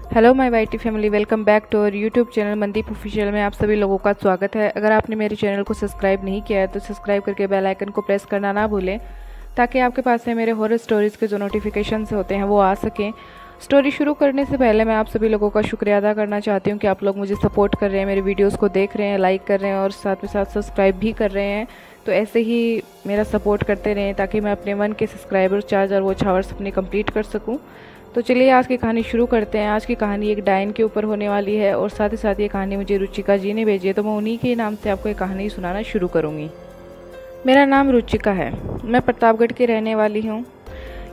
Hello my YT family, welcome back to our YouTube channel Mandeep official में आप सभी लोगों का स्वागत है। अगर आपने मेरे चैनल को सब्सक्राइब नहीं किया है तो सब्सक्राइब करके बेल आइकन को प्रेस करना ना भूलें, ताकि आपके पास में मेरे हॉरर स्टोरीज़ के जो नोटिफिकेशंस होते हैं वो आ सकें। स्टोरी शुरू करने से पहले मैं आप सभी लोगों का शुक्रिया अदा करना चाहती हूँ कि आप लोग मुझे सपोर्ट कर रहे हैं, मेरे वीडियोज़ को देख रहे हैं, लाइक कर रहे हैं और साथ में साथ सब्सक्राइब भी कर रहे हैं। तो ऐसे ही मेरा सपोर्ट करते रहें ताकि मैं अपने 1 के सब्सक्राइबर चार्ज और वॉच आवर्स अपनी कंप्लीट कर सकूं। तो चलिए आज की कहानी शुरू करते हैं। आज की कहानी एक डायन के ऊपर होने वाली है और साथ ही साथ ये कहानी मुझे रुचिका जी ने भेजी है, तो मैं उन्हीं के नाम से आपको एक कहानी सुनाना शुरू करूँगी। मेरा नाम रुचिका है, मैं प्रतापगढ़ की रहने वाली हूँ।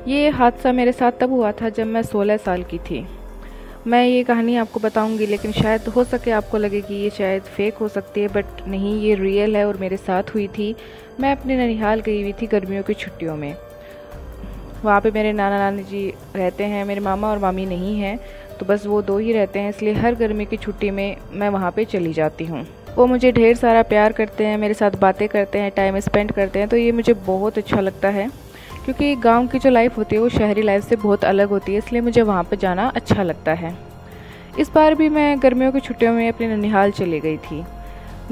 ये हादसा मेरे साथ तब हुआ था जब मैं 16 साल की थी। मैं ये कहानी आपको बताऊंगी, लेकिन शायद हो सके आपको लगे कि ये शायद फेक हो सकती है, बट नहीं, ये रियल है और मेरे साथ हुई थी। मैं अपने ननिहाल गई हुई थी गर्मियों की छुट्टियों में। वहाँ पे मेरे नाना नानी जी रहते हैं, मेरे मामा और मामी नहीं हैं, तो बस वो 2 ही रहते हैं, इसलिए हर गर्मी की छुट्टी में मैं वहाँ पे चली जाती हूँ। वो मुझे ढेर सारा प्यार करते हैं, मेरे साथ बातें करते हैं, टाइम स्पेंड करते हैं, तो ये मुझे बहुत अच्छा लगता है, क्योंकि गांव की जो लाइफ होती है वो शहरी लाइफ से बहुत अलग होती है, इसलिए मुझे वहाँ पर जाना अच्छा लगता है। इस बार भी मैं गर्मियों की छुट्टियों में अपने ननिहाल चली गई थी।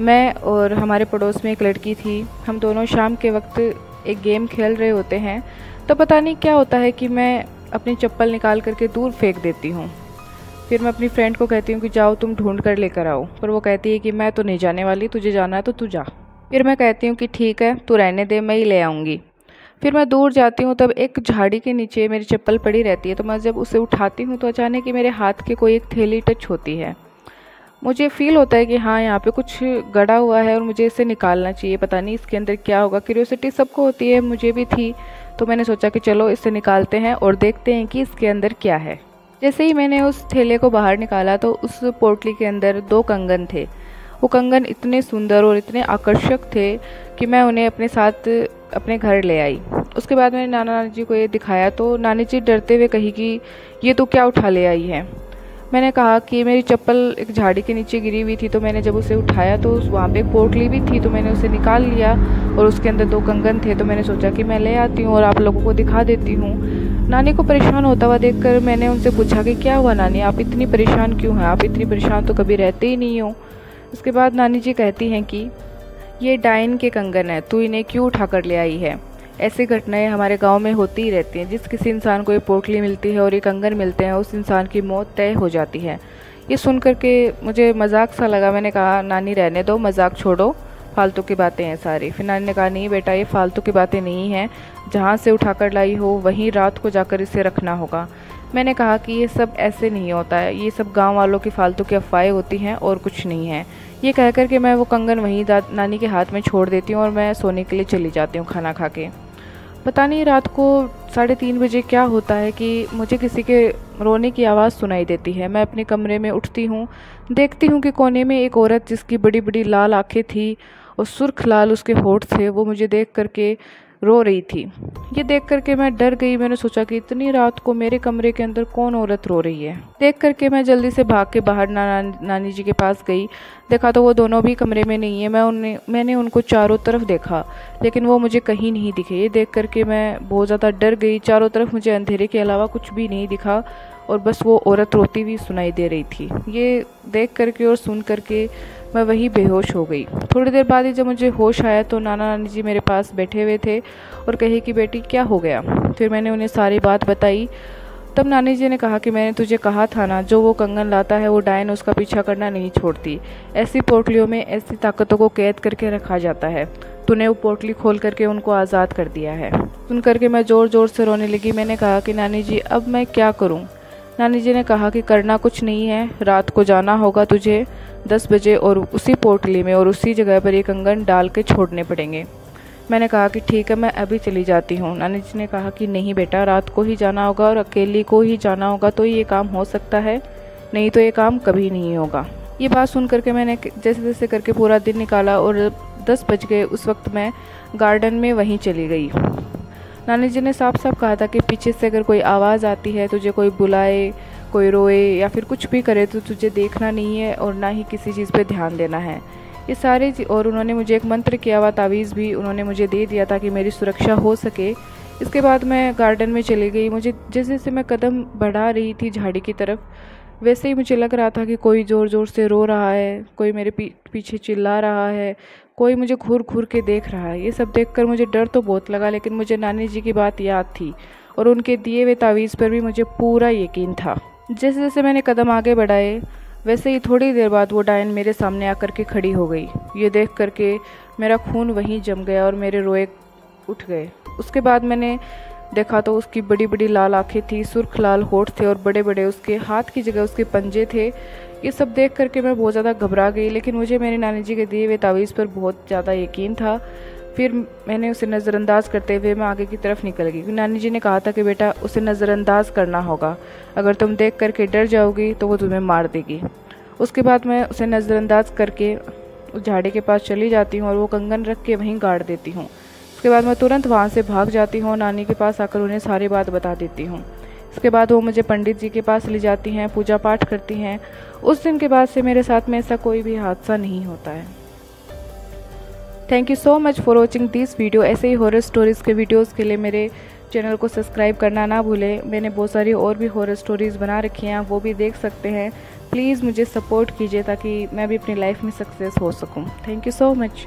मैं और हमारे पड़ोस में एक लड़की थी। हम दोनों शाम के वक्त एक गेम खेल रहे होते हैं, तो पता नहीं क्या होता है कि मैं अपनी चप्पल निकाल करके दूर फेंक देती हूँ। फिर मैं अपनी फ्रेंड को कहती हूँ कि जाओ तुम ढूंढ कर लेकर आओ, पर वो कहती है कि मैं तो नहीं जाने वाली, तुझे जाना है तो तू जा। फिर मैं कहती हूँ कि ठीक है, तू रहने दे, मैं ही ले आऊँगी। फिर मैं दूर जाती हूँ, तब एक झाड़ी के नीचे मेरी चप्पल पड़ी रहती है, तो मैं जब उसे उठाती हूँ तो अचानक ही मेरे हाथ के कोई एक थैली टच होती है। मुझे फील होता है कि हाँ, यहाँ पे कुछ गड़ा हुआ है और मुझे इसे निकालना चाहिए, पता नहीं इसके अंदर क्या होगा। क्यूरियोसिटी सबको होती है, मुझे भी थी, तो मैंने सोचा कि चलो इसे निकालते हैं और देखते हैं कि इसके अंदर क्या है। जैसे ही मैंने उस थैले को बाहर निकाला तो उस पोटली के अंदर 2 कंगन थे। वो कंगन इतने सुंदर और इतने आकर्षक थे कि मैं उन्हें अपने साथ अपने घर ले आई। उसके बाद मैंने नाना नानी जी को ये दिखाया, तो नानी जी डरते हुए कही कि ये तो क्या उठा ले आई है। मैंने कहा कि मेरी चप्पल एक झाड़ी के नीचे गिरी हुई थी, तो मैंने जब उसे उठाया तो वहाँ पे एक पोटली भी थी, तो मैंने उसे निकाल लिया और उसके अंदर 2 कंगन थे, तो मैंने सोचा कि मैं ले आती हूँ और आप लोगों को दिखा देती हूँ। नानी को परेशान होता हुआ देखकर मैंने उनसे पूछा कि क्या हुआ नानी, आप इतनी परेशान क्यों हैं, आप इतनी परेशान तो कभी रहते ही नहीं हो। उसके बाद नानी जी कहती हैं कि ये डायन के कंगन है, तू इन्हें क्यों उठा कर ले आई है। ऐसी घटनाएं हमारे गांव में होती ही रहती हैं। जिस किसी इंसान को ये पोटली मिलती है और ये कंगन मिलते हैं, उस इंसान की मौत तय हो जाती है। ये सुन कर के मुझे मजाक सा लगा। मैंने कहा नानी रहने दो, मजाक छोड़ो, फालतू की बातें हैं सारी। फिर नानी ने कहा नहीं बेटा, ये फालतू की बातें नहीं हैं, जहाँ से उठा कर लाई हो वहीं रात को जाकर इसे रखना होगा। मैंने कहा कि ये सब ऐसे नहीं होता है, ये सब गाँव वालों की फालतू की अफवाहें होती हैं और कुछ नहीं है। ये कह कर के मैं वो कंगन वहीं नानी के हाथ में छोड़ देती हूँ और मैं सोने के लिए चली जाती हूँ खाना खा के। पता नहीं रात को 3:30 बजे क्या होता है कि मुझे किसी के रोने की आवाज़ सुनाई देती है। मैं अपने कमरे में उठती हूँ, देखती हूँ कि कोने में एक औरत जिसकी बड़ी बड़ी लाल आंखें थी और सुर्ख लाल उसके होंठ थे, वो मुझे देख करके रो रही थी। ये देख करके मैं डर गई। मैंने सोचा कि इतनी रात को मेरे कमरे के अंदर कौन औरत रो रही है। देख करके मैं जल्दी से भाग के बाहर नानी जी के पास गई। देखा तो वो दोनों भी कमरे में नहीं है। मैंने उनको चारों तरफ देखा, लेकिन वो मुझे कहीं नहीं दिखे। ये देख करके मैं बहुत ज़्यादा डर गई। चारों तरफ मुझे अंधेरे के अलावा कुछ भी नहीं दिखा और बस वो औरत रोती हुई सुनाई दे रही थी। ये देख करके और सुन करके मैं वहीं बेहोश हो गई। थोड़ी देर बाद ही जब मुझे होश आया तो नाना नानी जी मेरे पास बैठे हुए थे और कहे कि बेटी क्या हो गया। फिर मैंने उन्हें सारी बात बताई। तब नानी जी ने कहा कि मैंने तुझे कहा था ना, जो वो कंगन लाता है वो डायन उसका पीछा करना नहीं छोड़ती। ऐसी पोटलियों में ऐसी ताकतों को कैद करके रखा जाता है। तूने वो पोटली खोल करके उनको आज़ाद कर दिया है। सुन करके मैं ज़ोर ज़ोर से रोने लगी। मैंने कहा कि नानी जी अब मैं क्या करूं। नानी जी ने कहा कि करना कुछ नहीं है, रात को जाना होगा तुझे 10 बजे और उसी पोटली में और उसी जगह पर ये कंगन डाल के छोड़ने पड़ेंगे। मैंने कहा कि ठीक है, मैं अभी चली जाती हूँ। नानी जी ने कहा कि नहीं बेटा, रात को ही जाना होगा और अकेली को ही जाना होगा, तो ये काम हो सकता है, नहीं तो ये काम कभी नहीं होगा। ये बात सुन करके मैंने जैसे जैसे करके पूरा दिन निकाला और 10 बज गए। उस वक्त मैं गार्डन में वहीं चली गई। नानी जी ने साफ साफ कहा था कि पीछे से अगर कोई आवाज़ आती है, तुझे कोई बुलाए, कोई रोए या फिर कुछ भी करे, तो तुझे देखना नहीं है और ना ही किसी चीज़ पे ध्यान देना है। ये सारे और उन्होंने मुझे एक मंत्र किया हुआ तावीज़ भी उन्होंने मुझे दे दिया ताकि मेरी सुरक्षा हो सके। इसके बाद मैं गार्डन में चली गई। मुझे जैसे जैसे मैं कदम बढ़ा रही थी झाड़ी की तरफ, वैसे ही मुझे लग रहा था कि कोई ज़ोर ज़ोर से रो रहा है, कोई मेरे पीछे चिल्ला रहा है, कोई मुझे घूर घूर के देख रहा है। ये सब देखकर मुझे डर तो बहुत लगा, लेकिन मुझे नानी जी की बात याद थी और उनके दिए हुए तावीज़ पर भी मुझे पूरा यकीन था। जैसे जैसे मैंने कदम आगे बढ़ाए, वैसे ही थोड़ी देर बाद वो डायन मेरे सामने आकर के खड़ी हो गई। ये देख करके मेरा खून वहीं जम गया और मेरे रोए उठ गए। उसके बाद मैंने देखा तो उसकी बड़ी बड़ी लाल आंखें थी, सुर्ख लाल होठ थे और बड़े बड़े उसके हाथ की जगह उसके पंजे थे। ये सब देख करके मैं बहुत ज़्यादा घबरा गई, लेकिन मुझे मेरी नानी जी के दिए हुए तावीज़ पर बहुत ज़्यादा यकीन था। फिर मैंने उसे नज़रअंदाज करते हुए मैं आगे की तरफ निकल गई। नानी जी ने कहा था कि बेटा उसे नज़रअंदाज करना होगा, अगर तुम देख करके डर जाओगी तो वो तुम्हें मार देगी। उसके बाद मैं उसे नज़रअंदाज करके उस झाड़ी के पास चली जाती हूँ और वो कंगन रख के वहीं गाड़ देती हूँ। उसके बाद मैं तुरंत वहाँ से भाग जाती हूँ, नानी के पास आकर उन्हें सारी बात बता देती हूँ। इसके बाद वो मुझे पंडित जी के पास ले जाती हैं, पूजा पाठ करती हैं। उस दिन के बाद से मेरे साथ में ऐसा कोई भी हादसा नहीं होता है। Thank you so much for watching this video. ऐसे ही हॉरर स्टोरीज़ के वीडियोज़ के लिए मेरे चैनल को सब्सक्राइब करना ना भूलें। मैंने बहुत सारी और भी हॉरर स्टोरीज़ बना रखी हैं, आप वो भी देख सकते हैं। प्लीज़ मुझे सपोर्ट कीजिए ताकि मैं भी अपनी लाइफ में सक्सेस हो सकूं। Thank you so much.